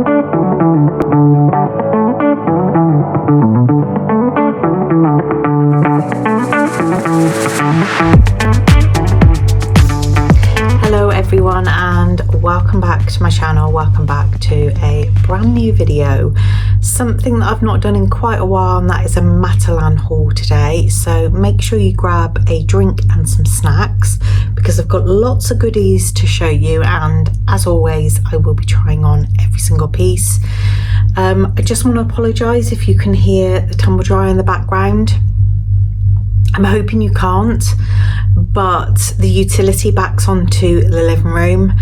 Hello everyone and welcome back to my channel. Welcome back to a brand new video, something that I've not done in quite a while, and that is a Matalan haul today. So make sure you grab a drink and some snacks because I've got lots of goodies to show you, and as always I will be trying on every single piece. I just want to apologise if you can hear the tumble dryer in the background. I'm hoping you can't, but the utility backs onto the living room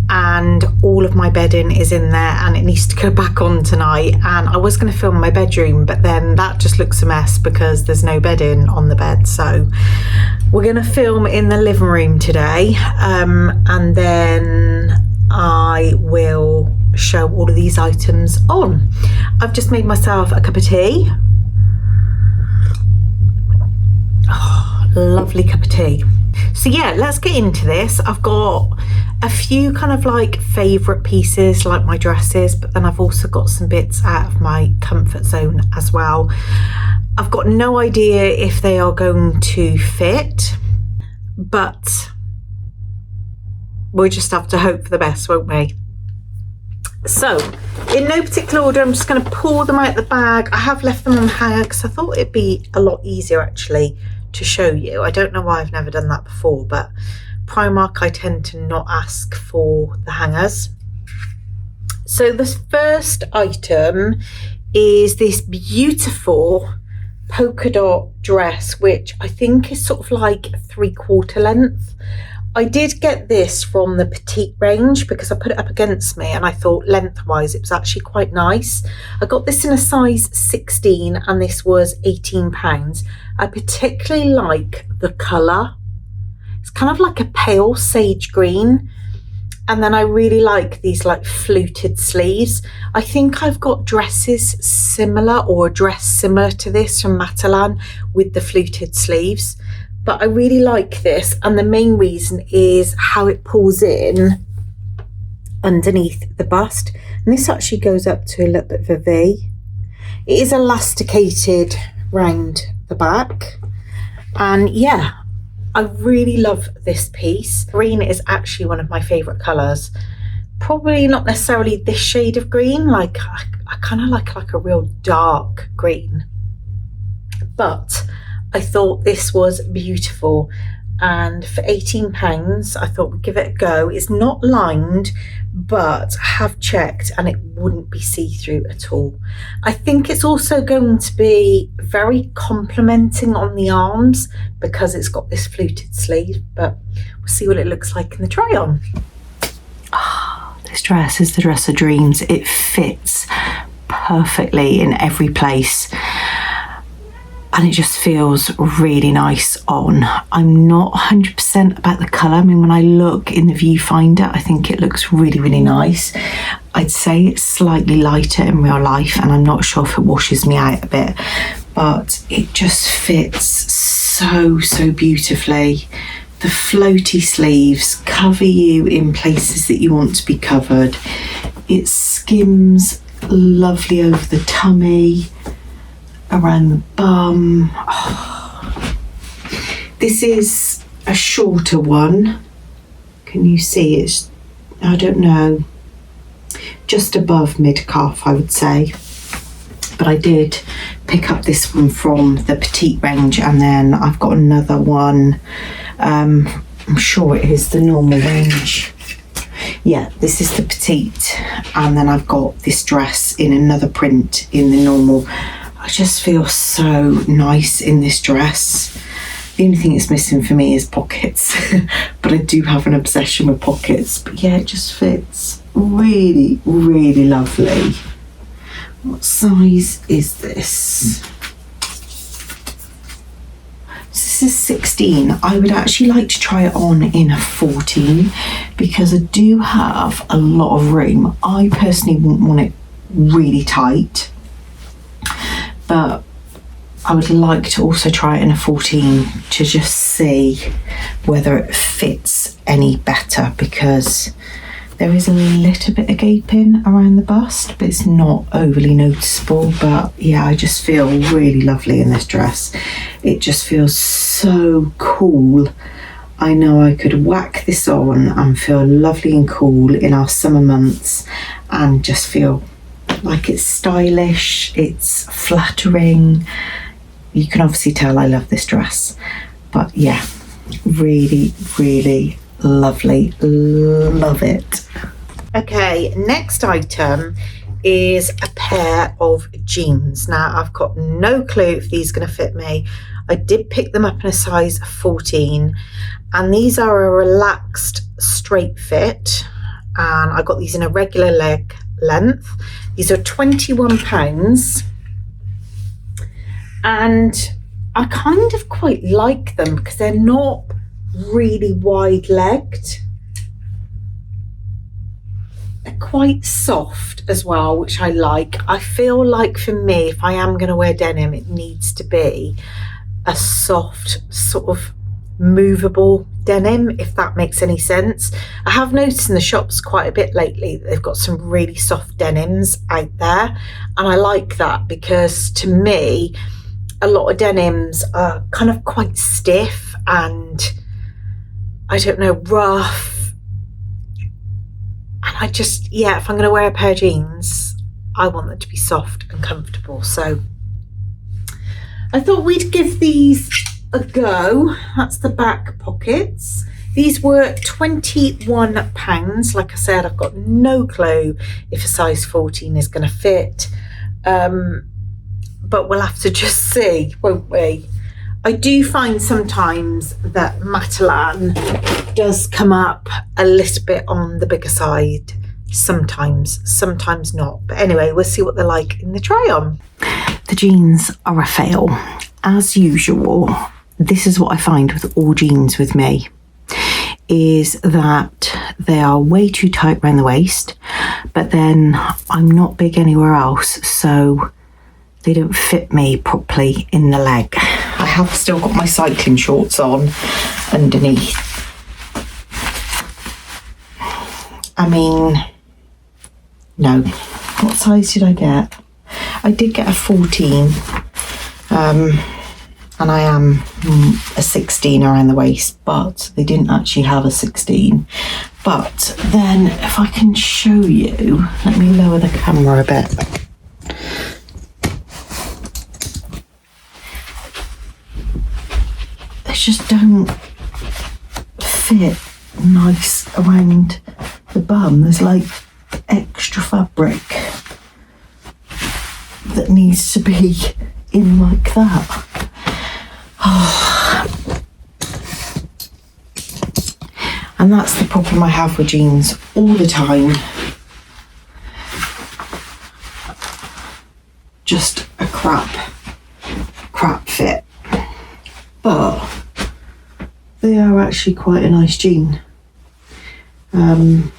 and all of my bedding is in there and it needs to go back on tonight. And I was going to film my bedroom, but then that just looks a mess because there's no bedding on the bed. So we're going to film in the living room today, and then I will show all of these items on. I've just made myself a cup of tea. Oh, lovely cup of tea. So yeah, let's get into this. I've got a few kind of like favourite pieces like my dresses, but then I've also got some bits out of my comfort zone as well. I've got no idea if they are going to fit, but we'll just have to hope for the best, won't we? So in no particular order, I'm just going to pull them out of the bag. I have left them on the hanger because I thought it'd be a lot easier actually to show you. I don't know why I've never done that before, but Primark I tend to not ask for the hangers. So the first item is this beautiful polka dot dress, which I think is sort of like 3/4 length. I did get this from the petite range because I put it up against me and I thought lengthwise it was actually quite nice. I got this in a size 16 and this was £18. I particularly like the colour. It's kind of like a pale sage green. And then I really like these like fluted sleeves. I think I've got dresses similar or a dress similar to this from Matalan with the fluted sleeves. But I really like this, and the main reason is how it pulls in underneath the bust. And this actually goes up to a little bit of a V. It is elasticated round the back. And yeah, I really love this piece. Green is actually one of my favourite colours. Probably not necessarily this shade of green, like I kind of like a real dark green. But I thought this was beautiful, and for £18 I thought we'd give it a go. It's not lined, but I have checked and it wouldn't be see-through at all. I think it's also going to be very complimenting on the arms because it's got this fluted sleeve, but we'll see what it looks like in the try-on. Oh, this dress is the dress of dreams. It fits perfectly in every place. And it just feels really nice on. I'm not 100% about the colour. I mean, when I look in the viewfinder, I think it looks really, really nice. I'd say it's slightly lighter in real life, and I'm not sure if it washes me out a bit, but it just fits so, so beautifully. The floaty sleeves cover you in places that you want to be covered. It skims lovely over the tummy, around the bum. Oh. This is a shorter one. Can you see? It's, I don't know, just above mid-calf I would say. But I did pick up this one from the petite range, and then I've got another one. I'm sure it is the normal range. Yeah, this is the petite, and then I've got this dress in another print in the normal. I just feel so nice in this dress. The only thing it's missing for me is pockets, but I do have an obsession with pockets. But yeah, it just fits really, really lovely. What size is this? This is 16. I would actually like to try it on in a 14 because I do have a lot of room. I personally wouldn't want it really tight, but I would like to also try it in a 14 to just see whether it fits any better, because There is a little bit of gaping around the bust, but it's not overly noticeable. But yeah, I just feel really lovely in this dress. It just feels so cool. I know I could whack this on and feel lovely and cool in our summer months and just feel like it's stylish, it's flattering. You can obviously tell I love this dress. But yeah, really, really lovely. Love it. Okay, next item is a pair of jeans. Now, I've got no clue if these are going to fit me. I did pick them up in a size 14, and these are a relaxed straight fit, and I got these in a regular leg length. These are £21, and I kind of quite like them because they're not really wide legged. They're quite soft as well, which I like. I feel like for me, if I am going to wear denim, it needs to be a soft sort of movable denim, if that makes any sense. I have noticed in the shops quite a bit lately that they've got some really soft denims out there, and I like that because to me a lot of denims are kind of quite stiff and I don't know, rough, and I just, yeah, if I'm going to wear a pair of jeans, I want them to be soft and comfortable. So I thought we'd give these a go. That's the back pockets. These were £21. Like I said, I've got no clue if a size 14 is going to fit, but we'll have to just see, won't we? I do find sometimes that Matalan does come up a little bit on the bigger side, sometimes not. But anyway, we'll see what they're like in the try-on. The jeans are a fail. As usual, this is what I find with all jeans with me, is that they are way too tight around the waist, but then I'm not big anywhere else, so they don't fit me properly in the leg. I have still got my cycling shorts on underneath. I mean, no. What size did I get? I did get a 14, and I am a 16 around the waist, but they didn't actually have a 16. But then if I can show you, let me lower the camera a bit. They just don't fit nice around the bum. There's like extra fabric that needs to be in like that. Oh. And that's the problem I have with jeans all the time. Just a crap fit. But they are actually quite a nice jean. But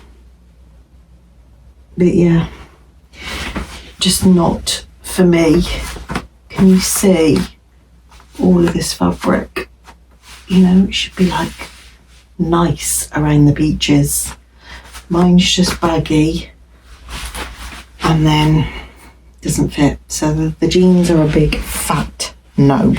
yeah, just not for me. Can you see all of this fabric? You know, it should be like nice around the beaches. Mine's just baggy and then doesn't fit. So the jeans are a big fat no.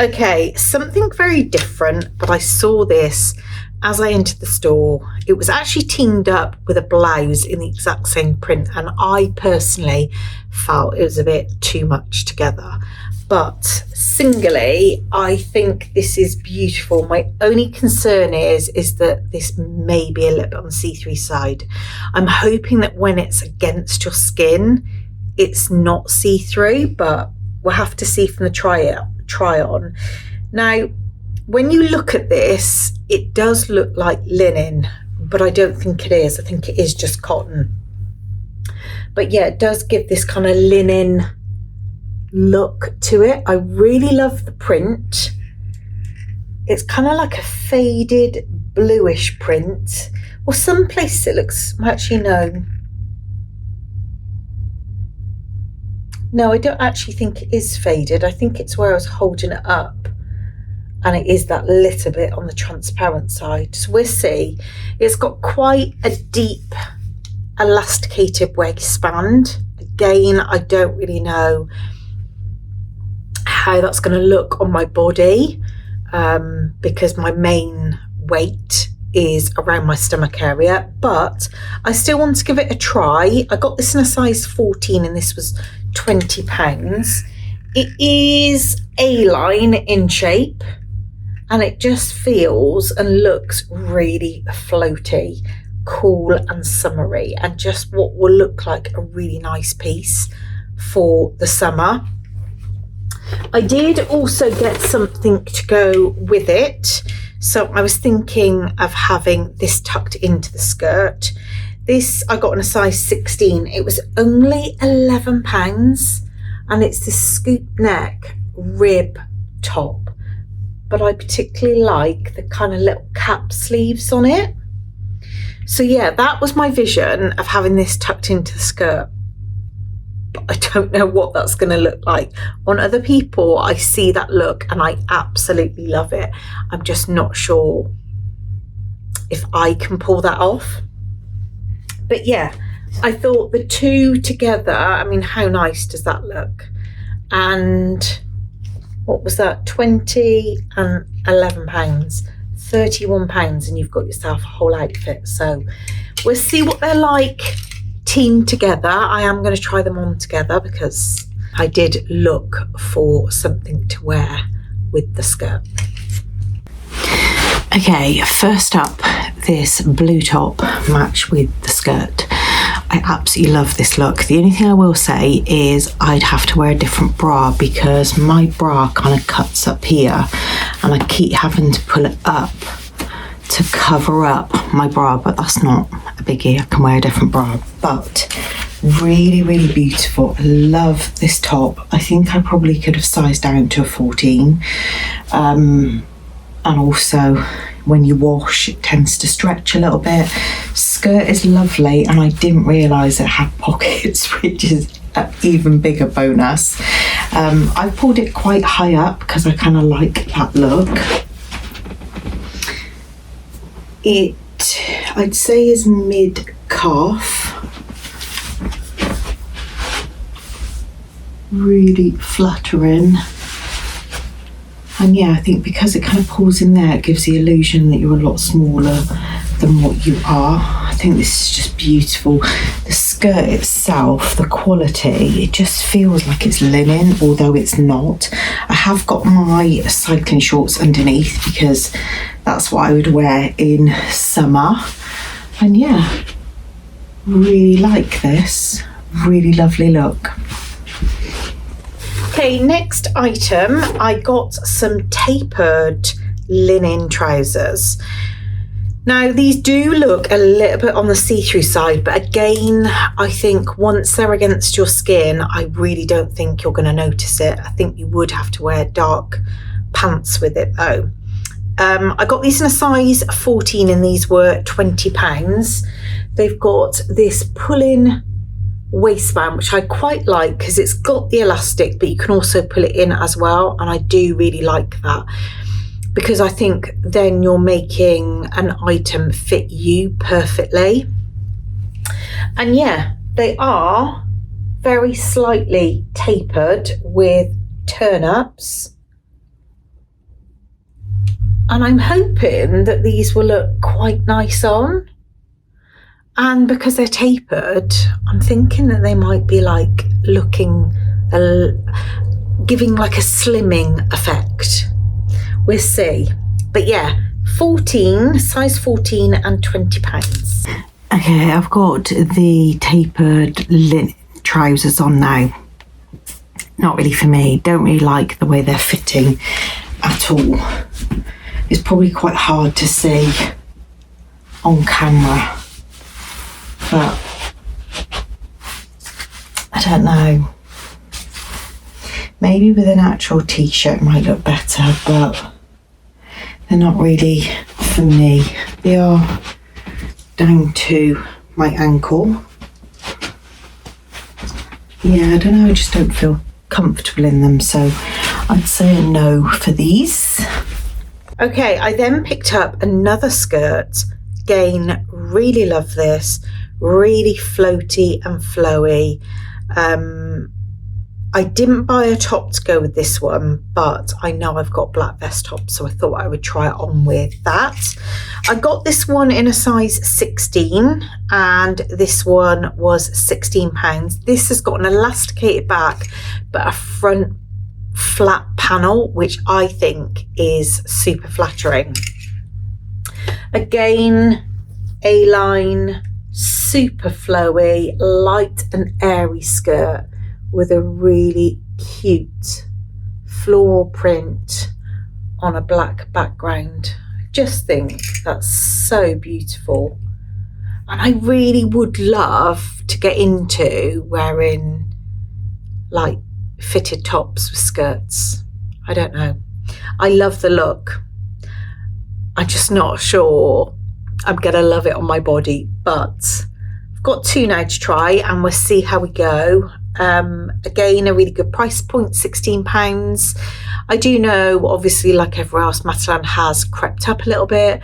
Okay, something very different, but I saw this as I entered the store. It was actually teamed up with a blouse in the exact same print, and I personally felt it was a bit too much together. But singly, I think this is beautiful. My only concern is that this may be a little bit on the see-through side. I'm hoping that when it's against your skin, it's not see-through, but we'll have to see from the try-on. Now, when you look at this, it does look like linen, but I don't think it is. I think it is just cotton. But yeah, it does give this kind of linen look to it. I really love the print. It's kind of like a faded bluish print. Well, some places it looks, actually no, I don't actually think it is faded. I think it's where I was holding it up. and it is that little bit on the transparent side. So we'll see. It's got quite a deep elasticated waistband. Again, I don't really know how that's going to look on my body, because my main weight is around my stomach area, but I still want to give it a try. I got this in a size 14 and this was £20. It is A-line in shape and it just feels and looks really floaty, cool and summery, and just what will look like a really nice piece for the summer. I did also get something to go with it. So I was thinking of having this tucked into the skirt. This I got in a size 16. It was only £11 and it's this scoop neck rib top. But I particularly like the kind of little cap sleeves on it. So yeah, that was my vision of having this tucked into the skirt. But I don't know what that's going to look like on other people. I see that look and I absolutely love it. I'm just not sure if I can pull that off. But yeah, I thought the two together, I mean, how nice does that look? And what was that? 20 and £11, £31, and you've got yourself a whole outfit. So we'll see what they're like teamed together. I am going to try them on together because I did look for something to wear with the skirt. Okay, first up, this blue top match with the skirt. I absolutely love this look. The only thing I will say is I'd have to wear a different bra because my bra kind of cuts up here and I keep having to pull it up to cover up my bra, but that's not a biggie. I can wear a different bra, but really, really beautiful. I love this top. I think I probably could have sized down to a 14. And also when you wash, it tends to stretch a little bit. Skirt is lovely, and I didn't realise it had pockets, which is an even bigger bonus. I pulled it quite high up because I kind of like that look. It, I'd say, is mid-calf. Really flattering. And yeah, I think because it kind of pulls in there, it gives the illusion that you're a lot smaller than what you are. I think this is just beautiful. The skirt itself, the quality, it just feels like it's linen, although it's not. I have got my cycling shorts underneath because that's what I would wear in summer. And yeah, really like this. Really lovely look. Okay, next item, I got some tapered linen trousers. Now, these do look a little bit on the see-through side, but again, I think once they're against your skin, I really don't think you're going to notice it. I think you would have to wear dark pants with it though. I got these in a size 14 and these were £20. They've got this pull-in waistband, which I quite like because it's got the elastic, but you can also pull it in as well, and I do really like that because I think then you're making an item fit you perfectly. And yeah, they are very slightly tapered with turn-ups, and I'm hoping that these will look quite nice on. And because they're tapered, I'm thinking that they might be like looking, giving like a slimming effect. We'll see. But yeah, 14, size 14 and £20. Okay, I've got the tapered linen trousers on now. Not really for me. Don't really like the way they're fitting at all. It's probably quite hard to see on camera. But I don't know. Maybe with an actual t-shirt it might look better, but they're not really for me. They are down to my ankle. Yeah, I don't know, I just don't feel comfortable in them, so I'd say a no for these. Okay, I then picked up another skirt. Again, really love this, really floaty and flowy. I didn't buy a top to go with this one, but I know I've got black vest tops, so I thought I would try it on with that. I got this one in a size 16, and this one was £16. This has got an elasticated back, but a front flat panel, which I think is super flattering. Again, A-line, super flowy, light and airy skirt with a really cute floral print on a black background. I just think that's so beautiful. And I really would love to get into wearing like fitted tops with skirts. I don't know. I love the look. I'm just not sure I'm gonna love it on my body, but I've got 2 now to try and we'll see how we go. Again, a really good price point, £16. I do know, obviously, like everywhere else, Matalan has crept up a little bit,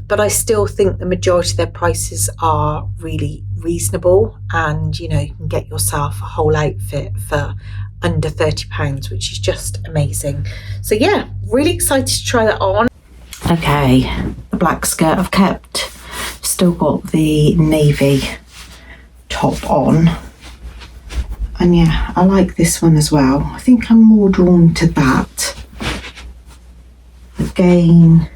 but I still think the majority of their prices are really reasonable, and you know, you can get yourself a whole outfit for under £30, which is just amazing. So yeah, really excited to try that on. Okay, the black skirt I've kept, still got the navy top on. And yeah, I like this one as well. I think I'm more drawn to that. Again,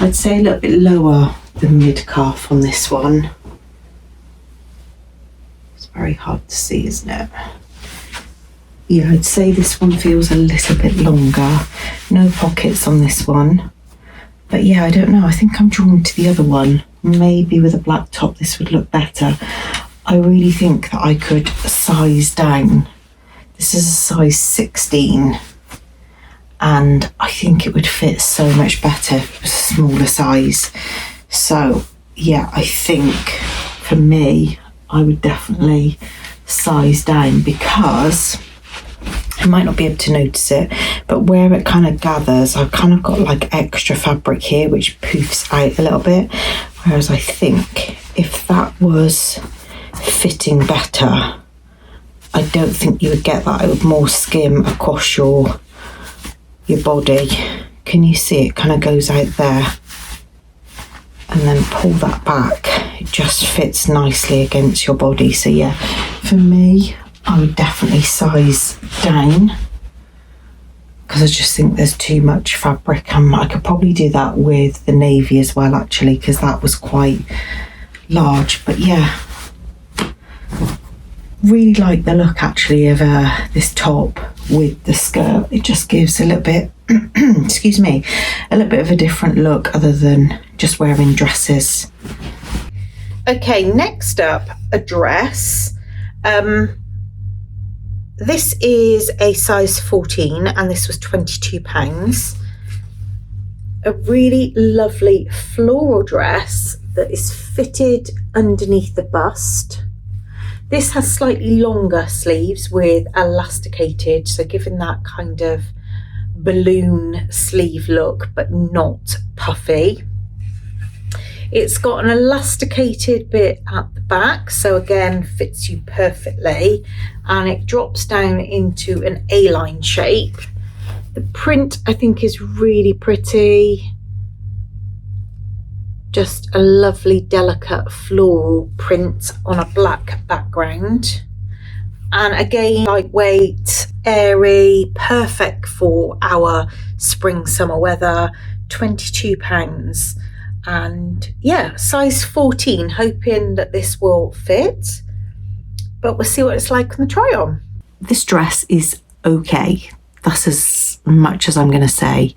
I'd say a little bit lower than mid-calf on this one. It's very hard to see, isn't it? Yeah, I'd say this one feels a little bit longer. No pockets on this one. But yeah, I don't know. I think I'm drawn to the other one. Maybe with a black top this would look better. I really think that I could size down. This is a size 16 and I think it would fit so much better if it was a smaller size. So yeah, I think for me, I would definitely size down, because I might not be able to notice it, but where it kind of gathers, I've kind of got like extra fabric here which poofs out a little bit, whereas I think if that was fitting better, I don't think you would get that. It would more skim across your body. Can you see it kind of goes out there, and then pull that back, it just fits nicely against your body. So yeah, for me, I would definitely size down, because I just think there's too much fabric. I could probably do that with the navy as well, actually, because that was quite large. But yeah, really like the look actually of this top with the skirt. It just gives a little bit excuse me, a little bit of a different look other than just wearing dresses. Okay, next up, a dress. This is a size 14 and this was £22. A really lovely floral dress that is fitted underneath the bust. This has slightly longer sleeves with elasticated, so giving that kind of balloon sleeve look, but not puffy. It's got an elasticated bit at the back, so again fits you perfectly, and it drops down into an A-line shape. The print I think is really pretty. Just a lovely delicate floral print on a black background, and again lightweight, airy, perfect for our spring summer weather. £22, and yeah, size 14. Hoping that this will fit, but we'll see what it's like on the try on. This dress is okay, that's as much as I'm going to say.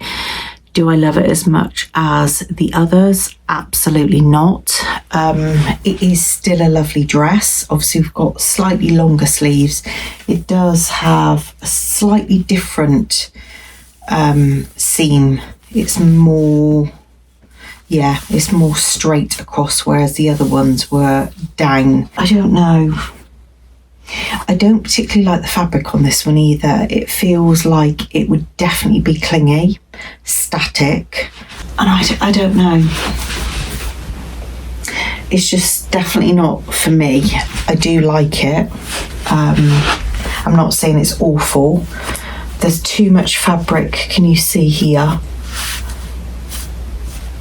Do I love it as much as the others? Absolutely not. It is still a lovely dress. Obviously, we've got slightly longer sleeves. It does have a slightly different seam. It's more, yeah, it's more straight across, whereas the other ones were down. I don't know. I don't particularly like the fabric on this one either. It feels like it would definitely be clingy, static, and I don't know. It's just definitely not for me. I do like it. I'm not saying it's awful. There's too much fabric, can you see here?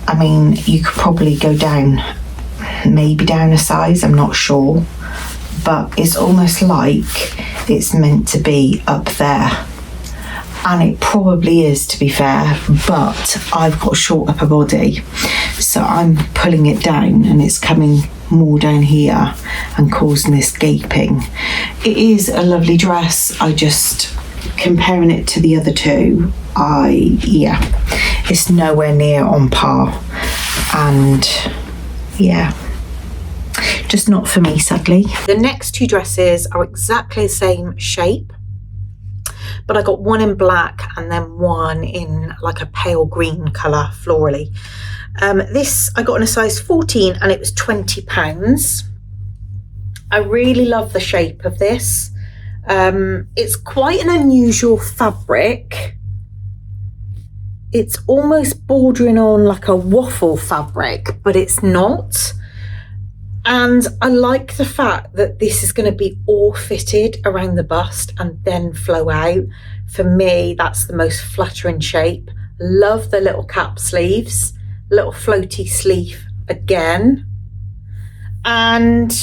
I mean, you could probably go down, maybe down a size, I'm not sure. But it's almost like it's meant to be up there. And it probably is, to be fair, but I've got a short upper body. So I'm pulling it down and it's coming more down here and causing this gaping. It is a lovely dress. I just, comparing it to the other two, yeah, it's nowhere near on par. And yeah, just not for me, sadly. The next two dresses are exactly the same shape, but I got one in black and then one in like a pale green colour, florally. This I got in a size 14 and it was £20. I really love the shape of this. It's quite an unusual fabric. It's almost bordering on like a waffle fabric, but it's not. And I like the fact that this is going to be all fitted around the bust and then flow out. For me, that's the most flattering shape. Love the little cap sleeves, little floaty sleeve again. And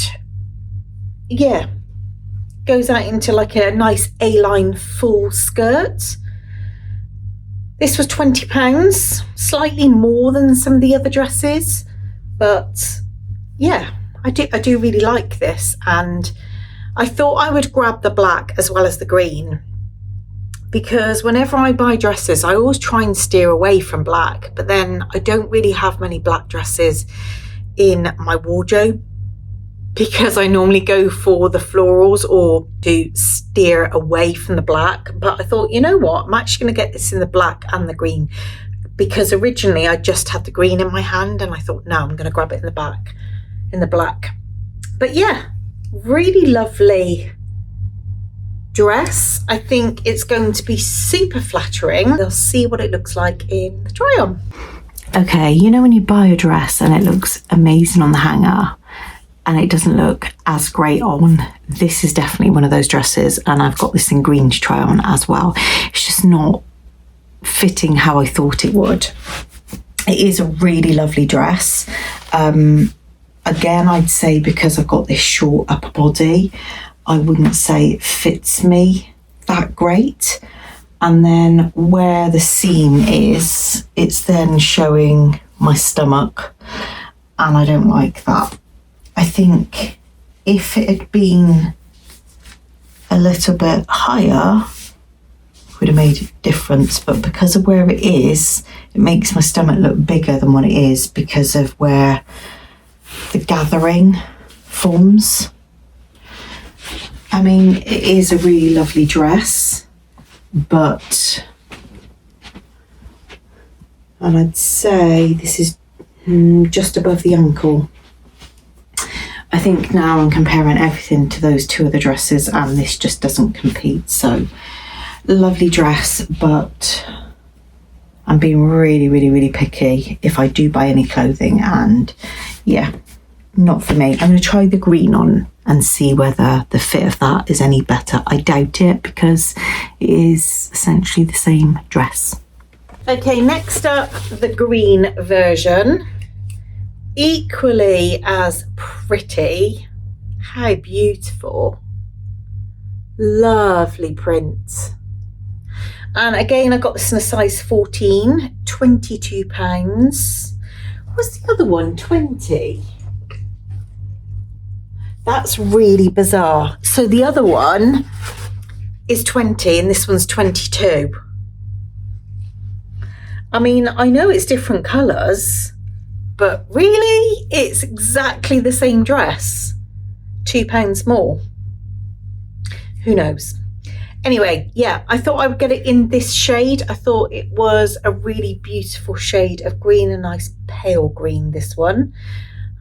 yeah, goes out into like a nice A-line full skirt. This was £20, slightly more than some of the other dresses, but yeah, I do really like this, and I thought I would grab the black as well as the green, because whenever I buy dresses, I always try and steer away from black, but then I don't really have many black dresses in my wardrobe because I normally go for the florals or do steer away from the black. But I thought, you know what, I'm actually going to get this in the black and the green, because originally I just had the green in my hand and I thought, no, I'm going to grab it in the black. But yeah, really lovely dress. I think it's going to be super flattering. We'll see what it looks like in the try on. Okay, you know when you buy a dress and it looks amazing on the hanger and it doesn't look as great on? This is definitely one of those dresses, and I've got this in green to try on as well. It's just not fitting how I thought it would. It is a really lovely dress. Again, I'd say because I've got this short upper body, I wouldn't say it fits me that great. And then where the seam is, it's then showing my stomach, and I don't like that. I think if it had been a little bit higher, it would have made a difference, but because of where it is, it makes my stomach look bigger than what it is because of where the gathering forms. I mean, it is a really lovely dress, but, and I'd say this is just above the ankle. I think now I'm comparing everything to those two other dresses and this just doesn't compete. So lovely dress, but I'm being really, really, really picky if I do buy any clothing, and yeah, not for me. I'm going to try the green on and see whether the fit of that is any better. I doubt it because it is essentially the same dress. Okay, next up, the green version. Equally as pretty. How beautiful. Lovely print. And again, I got this in a size 14, £22. What's the other one? 20. That's really bizarre. So the other one is 20 and this one's 22. I mean, I know it's different colours, but really it's exactly the same dress. £2 more. Who knows? Anyway, yeah, I thought I would get it in this shade. I thought it was a really beautiful shade of green, a nice pale green, this one.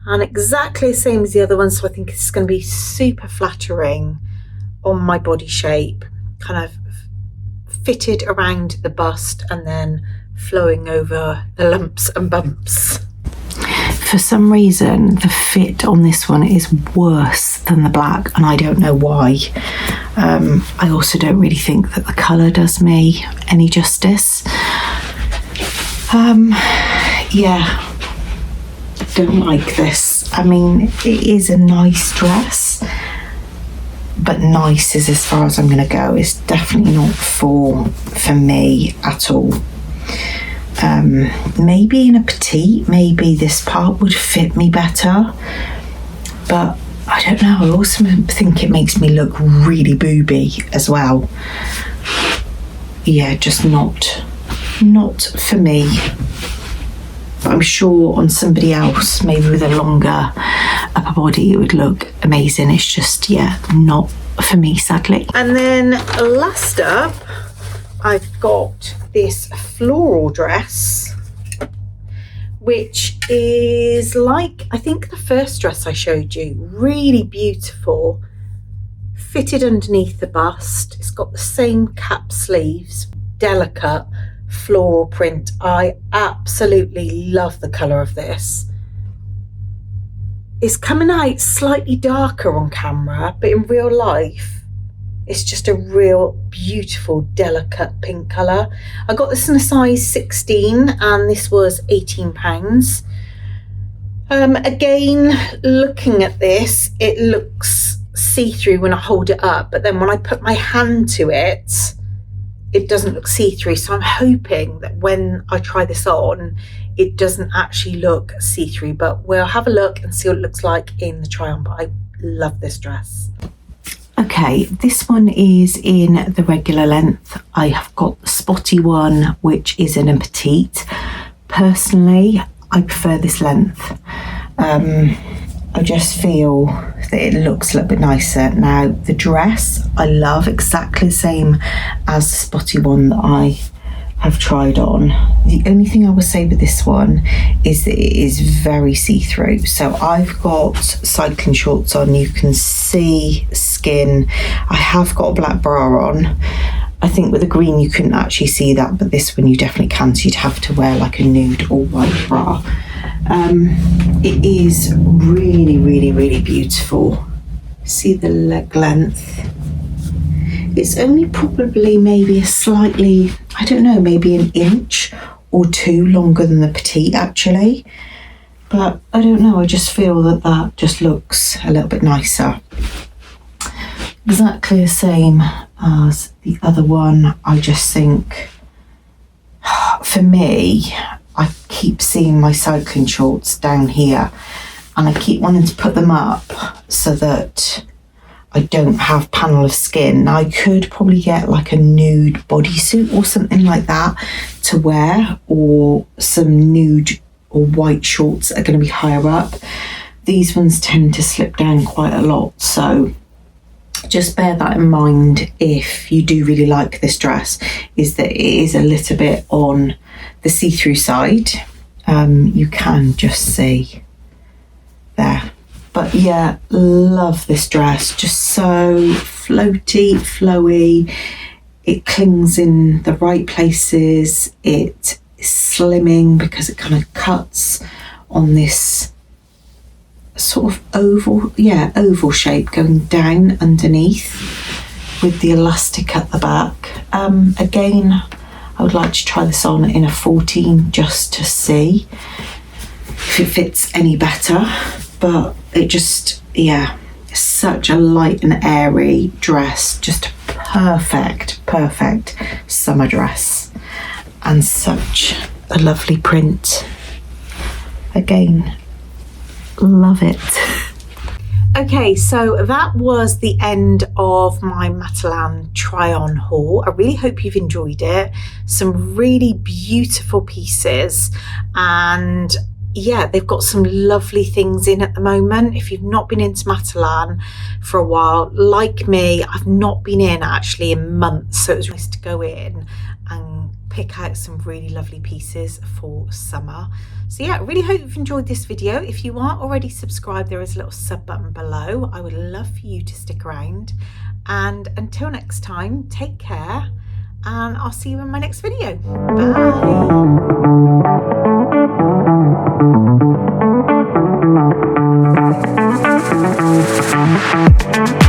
And exactly the same as the other one, so I think it's going to be super flattering on my body shape, kind of fitted around the bust and then flowing over the lumps and bumps. For some reason, the fit on this one is worse than the black, and I don't know why. I also don't really think that the colour does me any justice. Yeah, don't like this. I mean, it is a nice dress, but nice is as far as I'm going to go. It's definitely not for me at all. Maybe in a petite, maybe this part would fit me better, but I don't know. I also think it makes me look really booby as well. Yeah, just not for me. But I'm sure on somebody else, maybe with a longer upper body, it would look amazing. It's just, yeah, not for me, sadly. And then last up, I've got this floral dress, which is like, I think the first dress I showed you, really beautiful, fitted underneath the bust. It's got the same cap sleeves, delicate floral print. I absolutely love the colour of this. It's coming out slightly darker on camera, but in real life, it's just a real beautiful, delicate pink colour. I got this in a size 16 and this was £18. Again, looking at this, it looks see-through when I hold it up, but then when I put my hand to it, it doesn't look see-through. So I'm hoping that when I try this on, it doesn't actually look see-through, but we'll have a look and see what it looks like in the try-on. But I love this dress. Okay, this one is in the regular length. I have got the spotty one, which is in a petite. Personally, I prefer this length. I just feel that it looks a little bit nicer. Now, the dress, I love exactly the same as the spotty one that I have tried on. The only thing I will say with this one is that it is very see-through. So I've got cycling shorts on, you can see skin. I have got a black bra on. I think with the green you couldn't actually see that, but this one you definitely can, so you'd have to wear like a nude or white bra. It is really, really, really beautiful. See the leg length. It's only probably maybe a slightly, I don't know, maybe an inch or two longer than the petite actually. But I don't know, I just feel that that just looks a little bit nicer. Exactly the same as the other one. I just think, for me, I keep seeing my cycling shorts down here and I keep wanting to put them up so that I don't have panel of skin. Now I could probably get like a nude bodysuit or something like that to wear, or some nude or white shorts that are going to be higher up. These ones tend to slip down quite a lot, so just bear that in mind if you do really like this dress, is that it is a little bit on the see-through side. You can just see there. But yeah, love this dress. Just so floaty, flowy. It clings in the right places. It is slimming because it kind of cuts on this sort of oval shape going down underneath with the elastic at the back. Again, I would like to try this on in a 14 just to see if it fits any better. But it just, yeah, such a light and airy dress, just a perfect summer dress, and such a lovely print. Again, love it. Okay, so that was the end of my Matalan Try-On Haul. I really hope you've enjoyed it. Some really beautiful pieces, and yeah, they've got some lovely things in at the moment. If you've not been into Matalan for a while, like me, I've not been in actually in months, so it was nice to go in and pick out some really lovely pieces for summer. So yeah, I really hope you've enjoyed this video. If you aren't already subscribed, there is a little sub button below. I would love for you to stick around, and until next time, take care, and I'll see you in my next video. Bye.